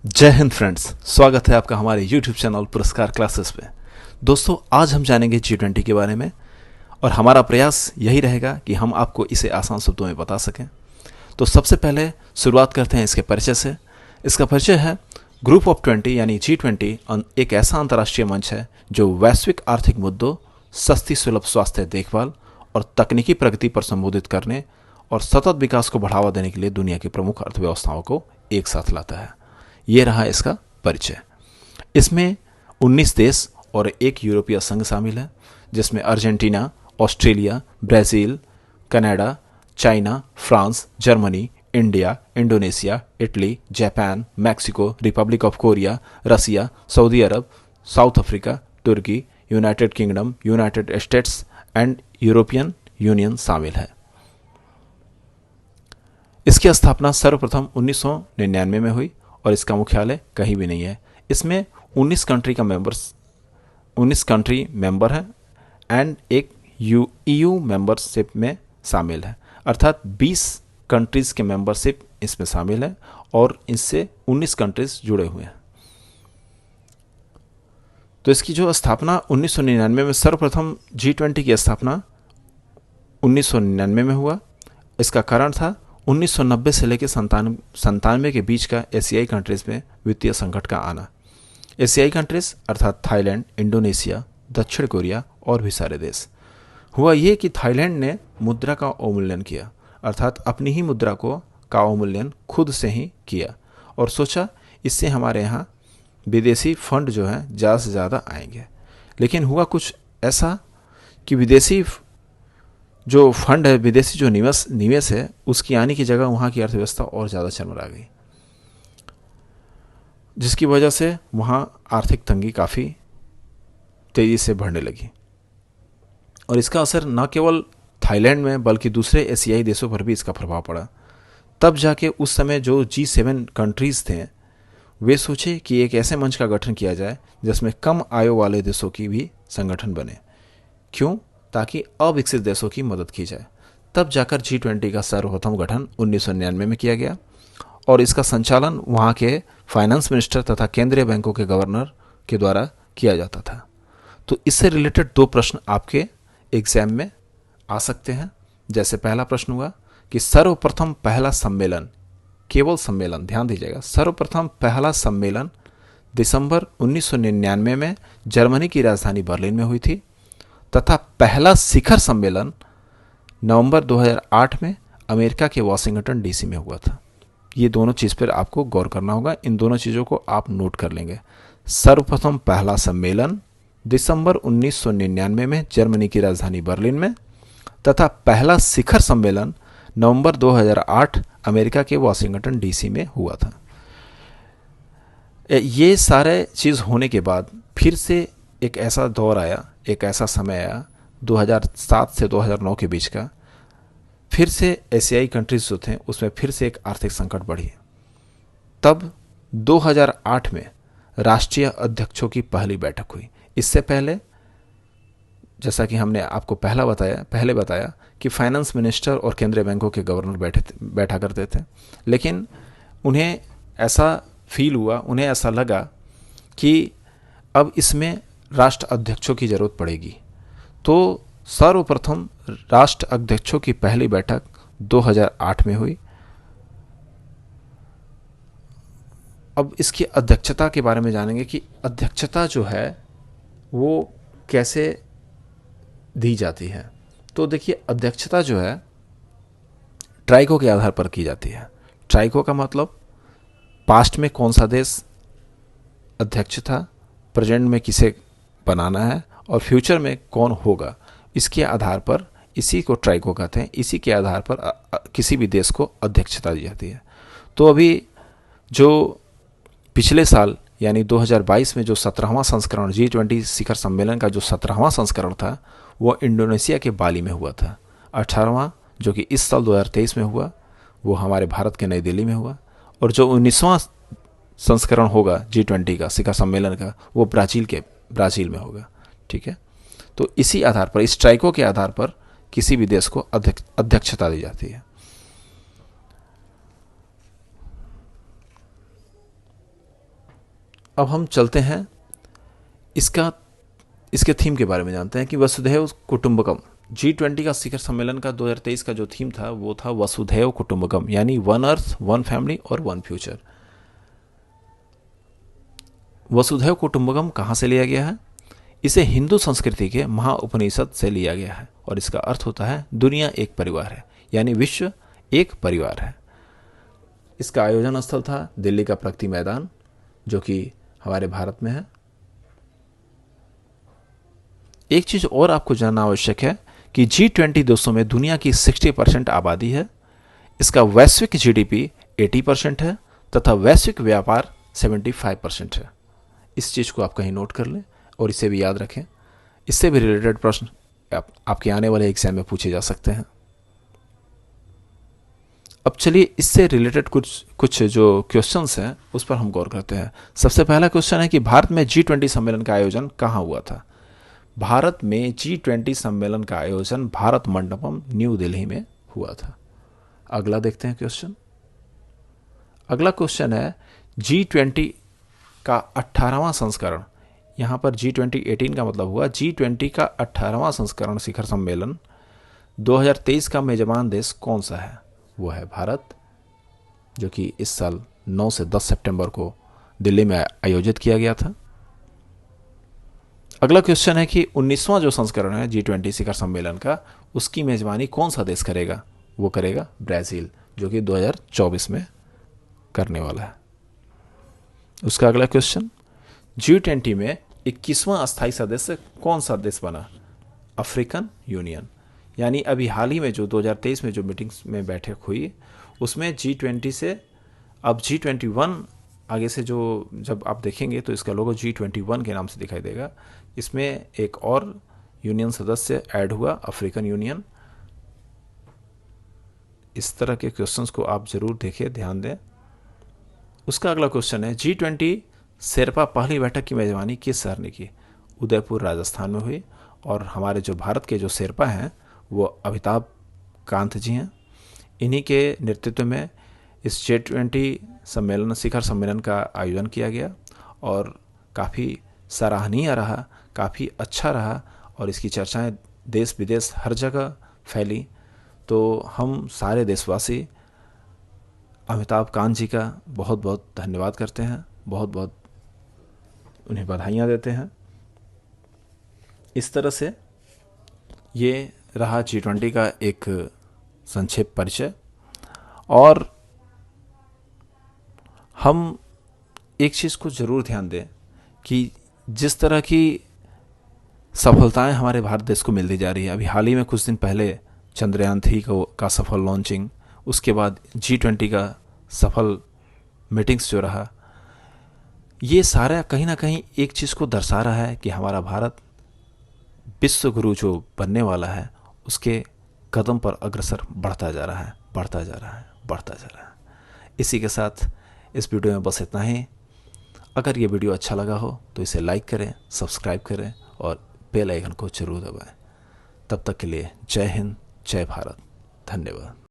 जय हिंद फ्रेंड्स, स्वागत है आपका हमारे YouTube चैनल पुरस्कार क्लासेस पे। दोस्तों, आज हम जानेंगे G20 के बारे में और हमारा प्रयास यही रहेगा कि हम आपको इसे आसान शब्दों में बता सकें। तो सबसे पहले शुरुआत करते हैं इसके परिचय से। इसका परिचय है ग्रुप ऑफ 20 यानी G20 एक ऐसा अंतर्राष्ट्रीय मंच है जो वैश्विक आर्थिक मुद्दों, सस्ती सुलभ स्वास्थ्य देखभाल और तकनीकी प्रगति पर संबोधित करने और सतत विकास को बढ़ावा देने के लिए दुनिया की प्रमुख अर्थव्यवस्थाओं को एक साथ लाता है। ये रहा इसका परिचय। इसमें 19 देश और एक यूरोपीय संघ शामिल है, जिसमें Argentina, Australia, Brazil, Canada, China, France, Germany, India, Indonesia, Italy, Japan, Mexico, Republic of Korea, Russia, Saudi Arab, South Africa, तुर्की, United Kingdom, United States and European Union शामिल है। इसकी स्थापना सर्वप्रथम 1999 में हुई और इसका मुख्यालय कहीं भी नहीं है। इसमें 19 कंट्री मेंबर हैं एंड एक EU मेंबरशिप में शामिल है, अर्थात 20 कंट्रीज के मेंबरशिप इसमें शामिल है और इससे 19 कंट्रीज जुड़े हुए हैं। तो इसकी जो स्थापना 1999 में, सर्वप्रथम G20 की स्थापना 1999 में हुआ। इसका कारण था 1990 से लेकर 97 के बीच का एशियाई कंट्रीज में वित्तीय संकट का आना। एशियाई कंट्रीज अर्थात थाईलैंड, इंडोनेशिया, दक्षिण कोरिया और भी सारे देश। हुआ ये कि थाईलैंड ने मुद्रा का अवमूल्यन किया, अर्थात अपनी ही मुद्रा का अवमूल्यन खुद से ही किया और सोचा इससे हमारे यहाँ विदेशी फंड जो है ज़्यादा से ज़्यादा आएंगे। लेकिन हुआ कुछ ऐसा कि विदेशी जो फंड है, विदेशी जो निवेश है, उसकी आने की जगह वहाँ की अर्थव्यवस्था और ज़्यादा चरमरा गई, जिसकी वजह से वहाँ आर्थिक तंगी काफ़ी तेज़ी से बढ़ने लगी। और इसका असर न केवल थाईलैंड में बल्कि दूसरे एशियाई देशों पर भी इसका प्रभाव पड़ा। तब जाके उस समय जो G7 कंट्रीज़ थे, वे सोचे कि एक ऐसे मंच का गठन किया जाए जिसमें कम आय वाले देशों की भी संगठन बने। क्यों? ताकि अविकसित देशों की मदद की जाए। तब जाकर G20 का सर्वप्रथम गठन 1999 में किया गया और इसका संचालन वहाँ के फाइनेंस मिनिस्टर तथा केंद्रीय बैंकों के गवर्नर के द्वारा किया जाता था। तो इससे रिलेटेड 2 प्रश्न आपके एग्जाम में आ सकते हैं। जैसे पहला प्रश्न हुआ कि सर्वप्रथम पहला सम्मेलन, केवल सम्मेलन, ध्यान दीजिएगा, सर्वप्रथम पहला सम्मेलन दिसंबर 1999 में जर्मनी की राजधानी बर्लिन में हुई थी तथा पहला शिखर सम्मेलन नवंबर 2008 में अमेरिका के वाशिंगटन DC में हुआ था। ये दोनों चीज़ पर आपको गौर करना होगा, इन दोनों चीज़ों को आप नोट कर लेंगे। सर्वप्रथम पहला सम्मेलन दिसंबर 1999 में जर्मनी की राजधानी बर्लिन में तथा पहला शिखर सम्मेलन नवंबर 2008 अमेरिका के वाशिंगटन DC में हुआ था। ये सारे चीज़ होने के बाद फिर से एक ऐसा दौर आया, एक ऐसा समय आया 2007 से 2009 के बीच का, फिर से एशियाई कंट्रीज जो थे उसमें फिर से एक आर्थिक संकट बढ़ी। तब 2008 में राष्ट्रीय अध्यक्षों की पहली बैठक हुई। इससे पहले, जैसा कि हमने आपको पहले बताया कि फाइनेंस मिनिस्टर और केंद्रीय बैंकों के गवर्नर बैठा करते थे, लेकिन उन्हें ऐसा फील हुआ, उन्हें ऐसा लगा कि अब इसमें राष्ट्र अध्यक्षों की जरूरत पड़ेगी। तो सर्वप्रथम राष्ट्र अध्यक्षों की पहली बैठक 2008 में हुई। अब इसकी अध्यक्षता के बारे में जानेंगे कि अध्यक्षता जो है वो कैसे दी जाती है। तो देखिए, अध्यक्षता जो है ट्राइको के आधार पर की जाती है। ट्राइको का मतलब पास्ट में कौन सा देश अध्यक्ष था, प्रेजेंट में किसे बनाना है और फ्यूचर में कौन होगा, इसके आधार पर, इसी को ट्राइको कहते हैं, इसी के आधार पर किसी भी देश को अध्यक्षता दी जाती है। तो अभी जो पिछले साल यानी 2022 में जो 17वां संस्करण G20 शिखर सम्मेलन का जो 17वां संस्करण था, वो इंडोनेशिया के बाली में हुआ था। 18वां जो कि इस साल 2023 में हुआ, वो हमारे भारत के नई दिल्ली में हुआ और जो 19वां संस्करण होगा G20 का शिखर सम्मेलन का, वो ब्राज़ील में होगा। ठीक है, तो इसी आधार पर, इस ट्राइको के आधार पर किसी भी देश को अध्यक्षता दी जाती है। अब हम चलते हैं इसके थीम के बारे में जानते हैं कि वसुधैव कुटुंबकम। G20 का शिखर सम्मेलन का 2023 का जो थीम था वो था वसुधैव कुटुंबकम, यानी वन अर्थ, वन फैमिली और वन फ्यूचर। वसुधैव कुटुंबकम कहाँ से लिया गया है? इसे हिंदू संस्कृति के महाउपनिषद से लिया गया है और इसका अर्थ होता है दुनिया एक परिवार है, यानी विश्व एक परिवार है। इसका आयोजन स्थल था दिल्ली का प्रगति मैदान, जो कि हमारे भारत में है। एक चीज और आपको जानना आवश्यक है कि G20 देशों में दुनिया की 60% आबादी है। इसका वैश्विक जीडीपी 80% है तथा वैश्विक व्यापार 75% है। इस चीज को आप कहीं नोट कर लें और इसे भी याद रखें। इससे भी रिलेटेड प्रश्न आपके आने वाले एग्जाम में पूछे जा सकते हैं। अब चलिए इससे रिलेटेड कुछ जो क्वेश्चंस हैं उस पर हम गौर करते हैं। सबसे पहला क्वेश्चन है कि भारत में G20 सम्मेलन का आयोजन कहाँ हुआ था? भारत में G20 सम्मेलन का आयोजन भारत मंडपम न्यू दिल्ली में हुआ था। अगला देखते हैं क्वेश्चन। अगला क्वेश्चन है G20 का 18वां संस्करण, यहां पर G20 18 का मतलब हुआ G20 का 18वां संस्करण शिखर सम्मेलन 2023 का मेजबान देश कौन सा है? वो है भारत, जो कि इस साल 9 से 10 सितंबर को दिल्ली में आयोजित किया गया था। अगला क्वेश्चन है कि 19वां जो संस्करण है G20 शिखर सम्मेलन का, उसकी मेजबानी कौन सा देश करेगा? वो करेगा ब्राजील, जो कि 2024 में करने वाला है। उसका अगला क्वेश्चन, G20 में 21वां अस्थायी सदस्य कौन सा देश बना? African union. यानी अभी हाल ही में जो 2023 में जो मीटिंग्स में बैठक हुई उसमें G20 से अब G21 आगे से जो जब आप देखेंगे तो इसका लोगो G21 के नाम से दिखाई देगा। इसमें एक और यूनियन सदस्य ऐड हुआ, अफ्रीकन यूनियन। इस तरह के क्वेश्चंस को आप जरूर देखें, ध्यान दें। उसका अगला क्वेश्चन है G20 शेरपा पहली बैठक की मेजबानी किस शहर ने की? उदयपुर राजस्थान में हुई और हमारे जो भारत के जो शेरपा हैं वो अमिताभ कांत जी हैं। इन्हीं के नेतृत्व में इस G20 सम्मेलन शिखर सम्मेलन का आयोजन किया गया और काफ़ी सराहनीय रहा, काफ़ी अच्छा रहा और इसकी चर्चाएं देश विदेश हर जगह फैली। तो हम सारे देशवासी अमिताभ कांत जी का बहुत बहुत धन्यवाद करते हैं, बहुत बहुत उन्हें बधाइयाँ देते हैं। इस तरह से ये रहा G20 का एक संक्षिप्त परिचय। और हम एक चीज़ को ज़रूर ध्यान दें कि जिस तरह की सफलताएं हमारे भारत देश को मिलती जा रही है, अभी हाल ही में कुछ दिन पहले चंद्रयान 3 का सफल लॉन्चिंग, उसके बाद G20 का सफल मीटिंग्स जो रहा, ये सारा कहीं ना कहीं एक चीज़ को दर्शा रहा है कि हमारा भारत विश्व गुरु जो बनने वाला है उसके कदम पर अग्रसर बढ़ता जा रहा है, बढ़ता जा रहा है, बढ़ता जा रहा है। इसी के साथ इस वीडियो में बस इतना ही। अगर ये वीडियो अच्छा लगा हो तो इसे लाइक करें, सब्सक्राइब करें और बेल आइकन को जरूर दबाएं। तब तक के लिए जय हिंद, जय भारत, धन्यवाद।